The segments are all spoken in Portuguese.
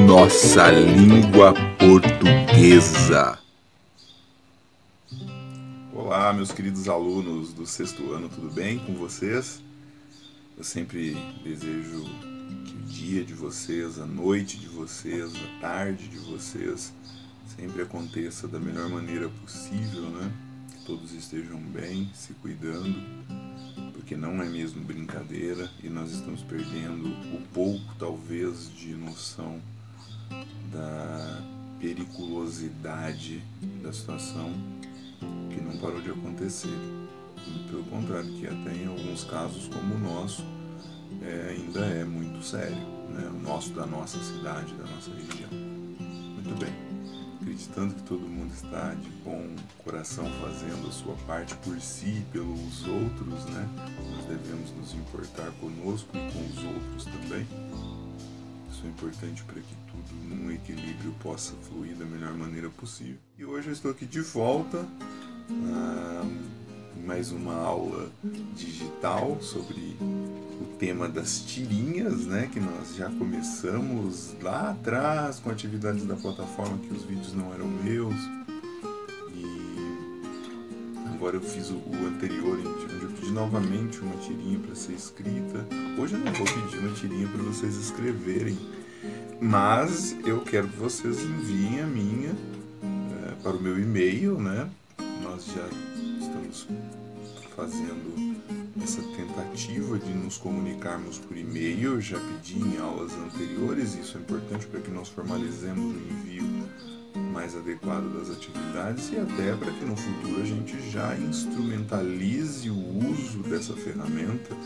Nossa língua portuguesa. Olá, meus queridos alunos do sexto ano, tudo bem com vocês? Eu sempre desejo que o dia de vocês, a noite de vocês, a tarde de vocês sempre aconteça da melhor maneira possível, né? Que todos estejam bem, se cuidando, porque não é mesmo brincadeira e nós estamos perdendo o pouco, talvez, de noção da periculosidade da situação que não parou de acontecer. Pelo contrário, que até em alguns casos como o nosso ainda é muito sério, né? O nosso da nossa cidade, da nossa região. Muito bem, acreditando que todo mundo está de bom coração fazendo a sua parte por si e pelos outros, né? Nós devemos nos importar conosco e com os outros também. Isso é importante para que tudo num equilíbrio possa fluir da melhor maneira possível. E hoje eu estou aqui de volta mais uma aula digital sobre o tema das tirinhas, né, que nós já começamos lá atrás com atividades da plataforma, que os vídeos não eram meus, e agora eu fiz o anterior, onde eu pedi novamente uma tirinha para ser escrita. Hoje eu não vou pedir uma tirinha para vocês escreverem, mas eu quero que vocês enviem a minha para o meu e-mail, né? Nós já estamos fazendo essa tentativa de nos comunicarmos por e-mail. Eu já pedi em aulas anteriores, isso é importante para que nós formalizemos o envio mais adequado das atividades e até para que no futuro a gente já instrumentalize o uso dessa ferramenta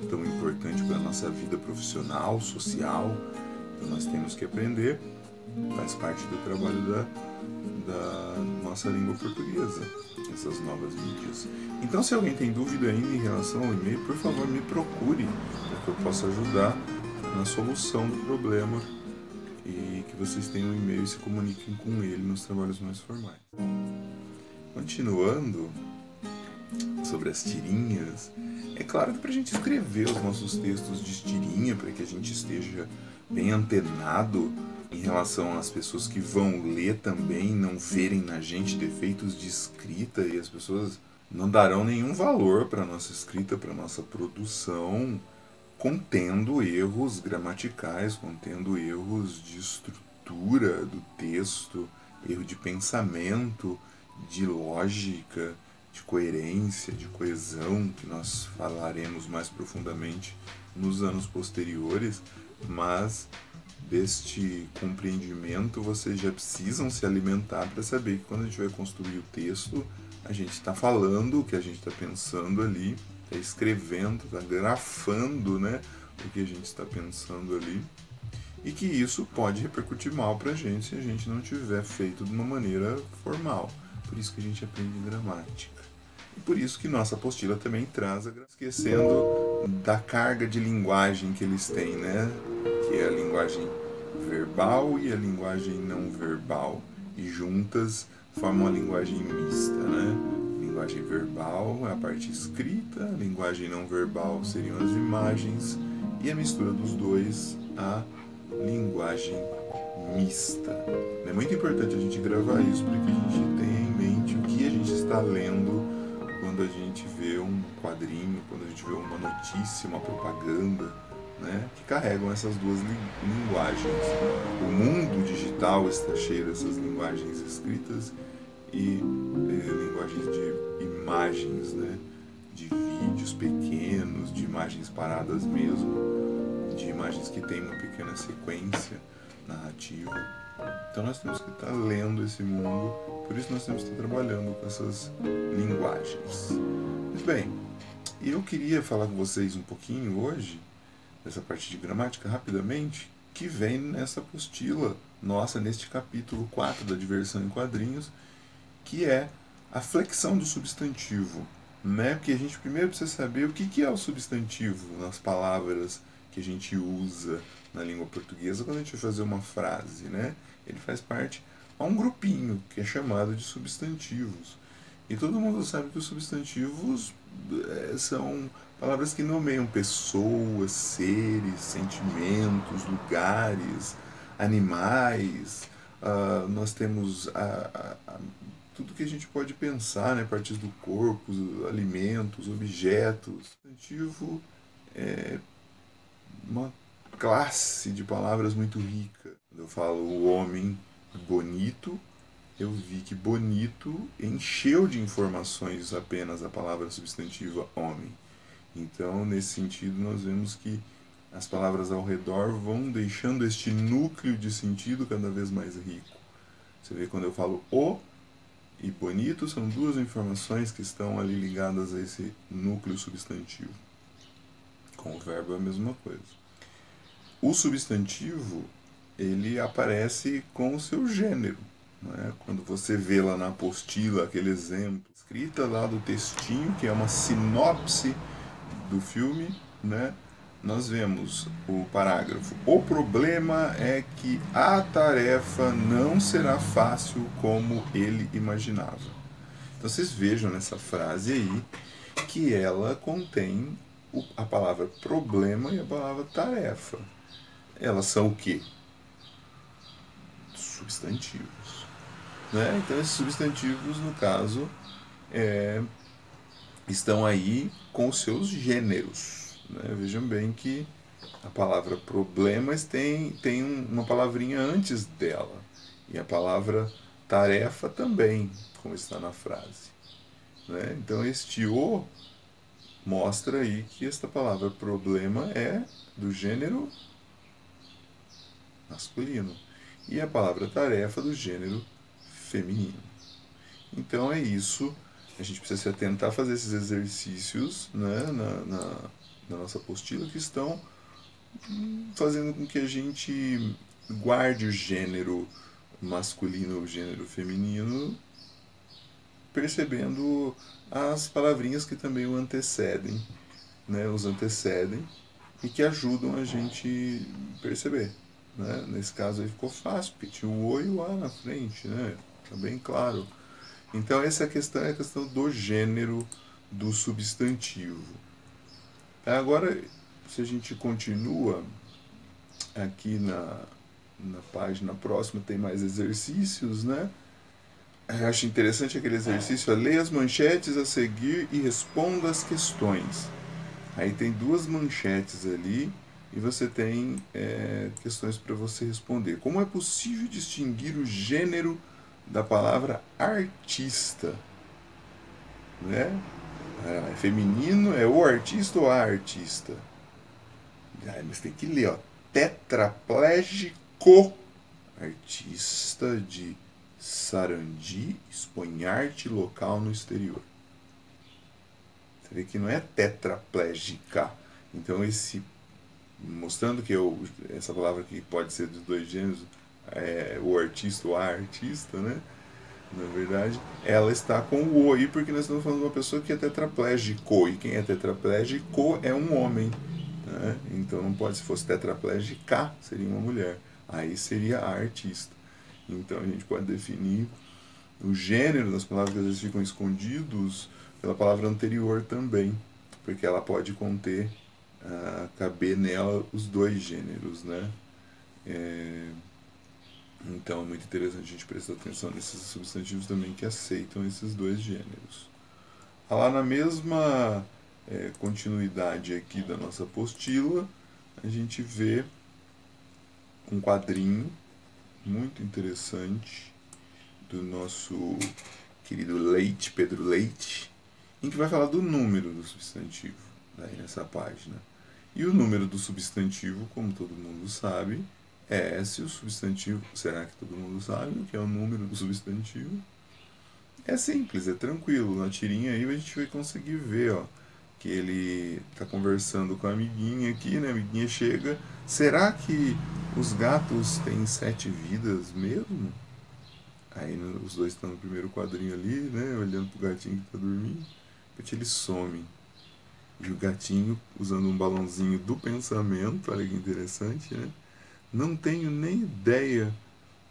tão importante para a nossa vida profissional, social. Então nós temos que aprender, faz parte do trabalho da nossa língua portuguesa, essas novas mídias. Então, se alguém tem dúvida ainda em relação ao e-mail, por favor, me procure, para que eu possa ajudar na solução do problema e que vocês tenham um e-mail e se comuniquem com ele nos trabalhos mais formais. Continuando sobre as tirinhas, é claro que para a gente escrever os nossos textos de tirinha, para que a gente esteja bem antenado em relação às pessoas que vão ler também, não verem na gente defeitos de escrita, e as pessoas não darão nenhum valor para a nossa escrita, para a nossa produção, contendo erros gramaticais, contendo erros de estrutura do texto, erro de pensamento, de lógica, de coerência, de coesão, que nós falaremos mais profundamente nos anos posteriores, mas deste compreendimento vocês já precisam se alimentar para saber que quando a gente vai construir o texto, a gente está falando o que a gente está pensando ali, está escrevendo, está grafando, né, o que a gente está pensando ali, e que isso pode repercutir mal para a gente se a gente não tiver feito de uma maneira formal. Por isso que a gente aprende gramática. E por isso que nossa apostila também traz, esquecendo da carga de linguagem que eles têm, né? Que é a linguagem verbal e a linguagem não verbal. E juntas formam a linguagem mista, né? Linguagem verbal é a parte escrita, a linguagem não verbal seriam as imagens, e a mistura dos dois, a linguagem mista. É muito importante a gente gravar isso para que a gente tenha em mente o que a gente está lendo quando a gente vê um quadrinho, quando a gente vê uma notícia, uma propaganda, né, que carregam essas duas linguagens. O mundo digital está cheio dessas linguagens escritas e linguagens de imagens, né, de vídeos pequenos, de imagens paradas mesmo, de imagens que têm uma pequena sequência narrativa. Então nós temos que estar lendo esse mundo, por isso nós temos que estar trabalhando com essas linguagens. Muito bem, e eu queria falar com vocês um pouquinho hoje dessa parte de gramática rapidamente, que vem nessa apostila nossa, neste capítulo 4 da diversão em quadrinhos, que é a flexão do substantivo, né? Porque a gente primeiro precisa saber o que é o substantivo nas palavras que a gente usa na língua portuguesa quando a gente vai fazer uma frase, né? Ele faz parte a um grupinho que é chamado de substantivos. E todo mundo sabe que os substantivos são palavras que nomeiam pessoas, seres, sentimentos, lugares, animais. Nós temos tudo que a gente pode pensar, né? Partes do corpo, alimentos, objetos. Substantivo é uma classe de palavras muito rica. Quando eu falo o homem bonito, eu vi que bonito encheu de informações apenas a palavra substantiva homem. Então, nesse sentido, nós vemos que as palavras ao redor vão deixando este núcleo de sentido cada vez mais rico. Você vê quando eu falo o e bonito, são duas informações que estão ali ligadas a esse núcleo substantivo. Com o verbo é a mesma coisa. O substantivo, ele aparece com o seu gênero. Né? Quando você vê lá na apostila aquele exemplo, escrita lá do textinho, que é uma sinopse do filme, né? Nós vemos o parágrafo: o problema é que a tarefa não será fácil como ele imaginava. Então vocês vejam nessa frase aí que ela contém a palavra problema e a palavra tarefa. Elas são o quê? Substantivos. Né? Então esses substantivos, no caso, estão aí com os seus gêneros. Né? Vejam bem que a palavra problemas tem uma palavrinha antes dela. E a palavra tarefa também, como está na frase. Né? Então este o mostra aí que esta palavra problema é do gênero masculino. E a palavra tarefa do gênero feminino. Então é isso. A gente precisa se atentar a fazer esses exercícios, né, na nossa apostila, que estão fazendo com que a gente guarde o gênero masculino ou o gênero feminino, percebendo as palavrinhas que também o antecedem, né, os antecedem, e que ajudam a gente perceber. Né? Nesse caso aí ficou fácil, porque tinha o o e o a na frente, né? Tá bem claro. Então essa questão é a questão do gênero do substantivo. Agora, se a gente continua aqui na página próxima, tem mais exercícios, né? Eu acho interessante aquele exercício: leia as manchetes a seguir e responda as questões. Aí tem duas manchetes ali e você tem questões para você responder. Como é possível distinguir o gênero da palavra artista? Né? É feminino, é o artista ou a artista? Mas tem que ler, ó. Tetraplégico, artista de Sarandi, expõe arte local no exterior. Você vê que não é tetraplégica. Então mostrando que essa palavra que pode ser dos dois gêneros, o artista ou a artista, né? Na verdade, ela está com o aí porque nós estamos falando de uma pessoa que é tetraplégico, e quem é tetraplégico é um homem. Né? Então não pode, se fosse tetraplégica, seria uma mulher. Aí seria a artista. Então a gente pode definir o gênero das palavras que às vezes ficam escondidos pela palavra anterior também, porque ela pode conter, caber nela os dois gêneros, né? Então é muito interessante a gente prestar atenção nesses substantivos também que aceitam esses dois gêneros. Lá na mesma continuidade aqui da nossa apostila, a gente vê um quadrinho muito interessante do nosso querido Leite, Pedro Leite, em que vai falar do número do substantivo, daí nessa página. E o número do substantivo, como todo mundo sabe, se o substantivo... Será que todo mundo sabe o que é o número do substantivo? É simples, é tranquilo. Na tirinha aí a gente vai conseguir ver, ó, que ele está conversando com a amiguinha aqui, né? A amiguinha chega: será que os gatos têm 7 vidas mesmo? Aí os dois estão no primeiro quadrinho ali, né? Olhando pro gatinho que está dormindo. Depois ele some. E o gatinho, usando um balãozinho do pensamento, olha que interessante, né? Não tenho nem ideia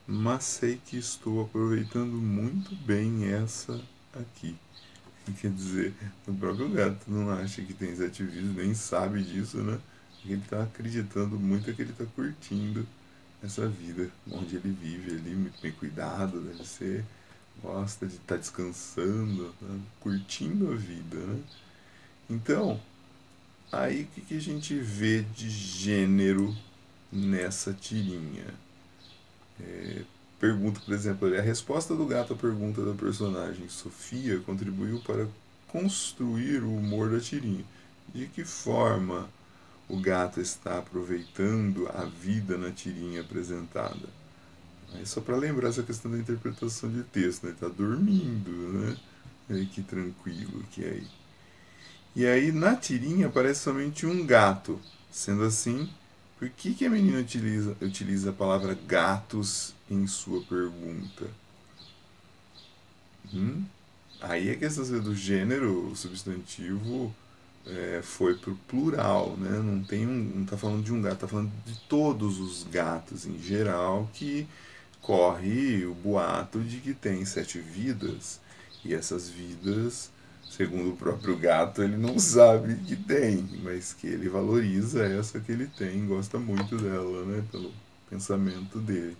mas sei que estou aproveitando muito bem essa aqui. Quer dizer, o próprio gato não acha que tem 7 vidas, nem sabe disso, né? Ele está acreditando muito que ele está curtindo essa vida onde ele vive ali, muito bem cuidado, deve ser, gosta de estar descansando, né? Curtindo a vida, né? Então, aí o que a gente vê de gênero nessa tirinha? Pergunta, por exemplo, a resposta do gato à pergunta da personagem Sofia contribuiu para construir o humor da tirinha. De que forma o gato está aproveitando a vida na tirinha apresentada? É só para lembrar essa questão da interpretação de texto, né? Ele está dormindo, né? E que tranquilo que é aí. E aí na tirinha aparece somente um gato. Sendo assim, por que a menina utiliza a palavra gatos em sua pergunta? Aí a questão do gênero, o substantivo, foi pro plural, né? Não tá falando de um gato, tá falando de todos os gatos em geral, que corre o boato de que tem 7 vidas, e essas vidas, segundo o próprio gato, ele não sabe que tem, mas que ele valoriza essa que ele tem, gosta muito dela, né? Pelo pensamento dele.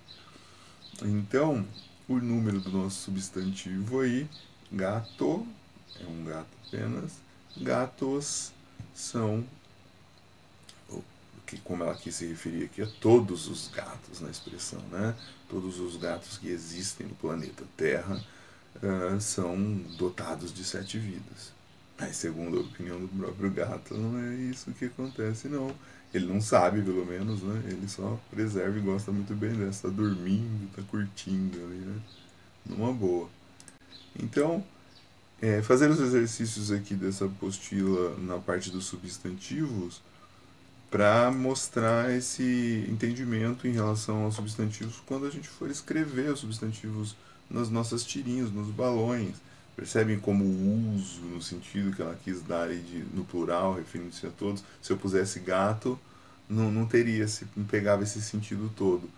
Então, o número do nosso substantivo aí, gato, é um gato apenas, gatos são, como ela quis se referir aqui, a todos os gatos na expressão, né? Todos os gatos que existem no planeta Terra são dotados de 7 vidas. Mas segundo a opinião do próprio gato, não é isso que acontece, não. Ele não sabe, pelo menos, né? Ele só preserva e gosta muito bem dessa, tá dormindo, tá curtindo ali, né? Numa boa. Então, fazer os exercícios aqui dessa apostila na parte dos substantivos para mostrar esse entendimento em relação aos substantivos quando a gente for escrever os substantivos nas nossas tirinhas, nos balões. Percebem como o uso, no sentido que ela quis dar aí no plural, referindo-se a todos. Se eu pusesse gato, não teria, não pegava esse sentido todo.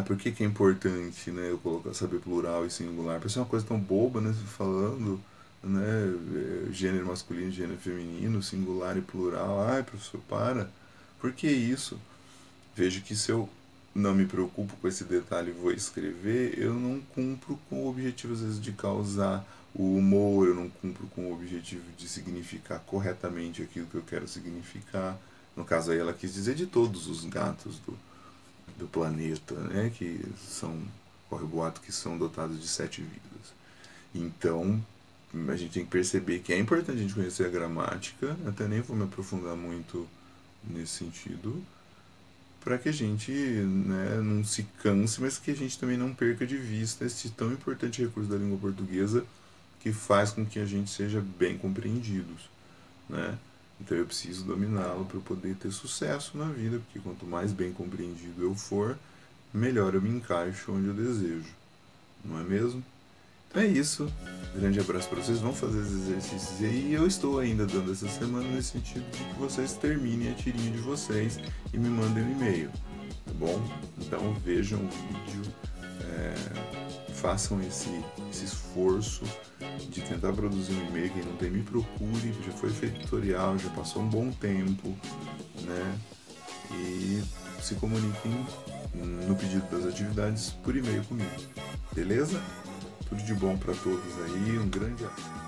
Por que é importante, né, eu colocar, saber plural e singular? Parece uma coisa tão boba, né, falando, né, gênero masculino, gênero feminino, singular e plural. Ai, professor, para. Por que isso? Vejo que se eu não me preocupo com esse detalhe e vou escrever, eu não cumpro com o objetivo, às vezes, de causar o humor, eu não cumpro com o objetivo de significar corretamente aquilo que eu quero significar. No caso aí ela quis dizer de todos os gatos do planeta, né, que corre o boato que são dotados de 7 vidas. Então, a gente tem que perceber que é importante a gente conhecer a gramática, até nem vou me aprofundar muito nesse sentido, para que a gente, né, não se canse, mas que a gente também não perca de vista esse tão importante recurso da língua portuguesa que faz com que a gente seja bem compreendidos, né? Então eu preciso dominá-lo para poder ter sucesso na vida, porque quanto mais bem compreendido eu for, melhor eu me encaixo onde eu desejo, não é mesmo? Então é isso, grande abraço para vocês, vão fazer os exercícios aí, e eu estou ainda dando essa semana nesse sentido de que vocês terminem a tirinha de vocês e me mandem um e-mail, tá bom? Então vejam o vídeo, façam esse esforço de tentar produzir um e-mail. Quem não tem, me procure, já foi feito tutorial, já passou um bom tempo, né? E se comuniquem no pedido das atividades por e-mail comigo, beleza? Tudo de bom para todos aí, um grande abraço.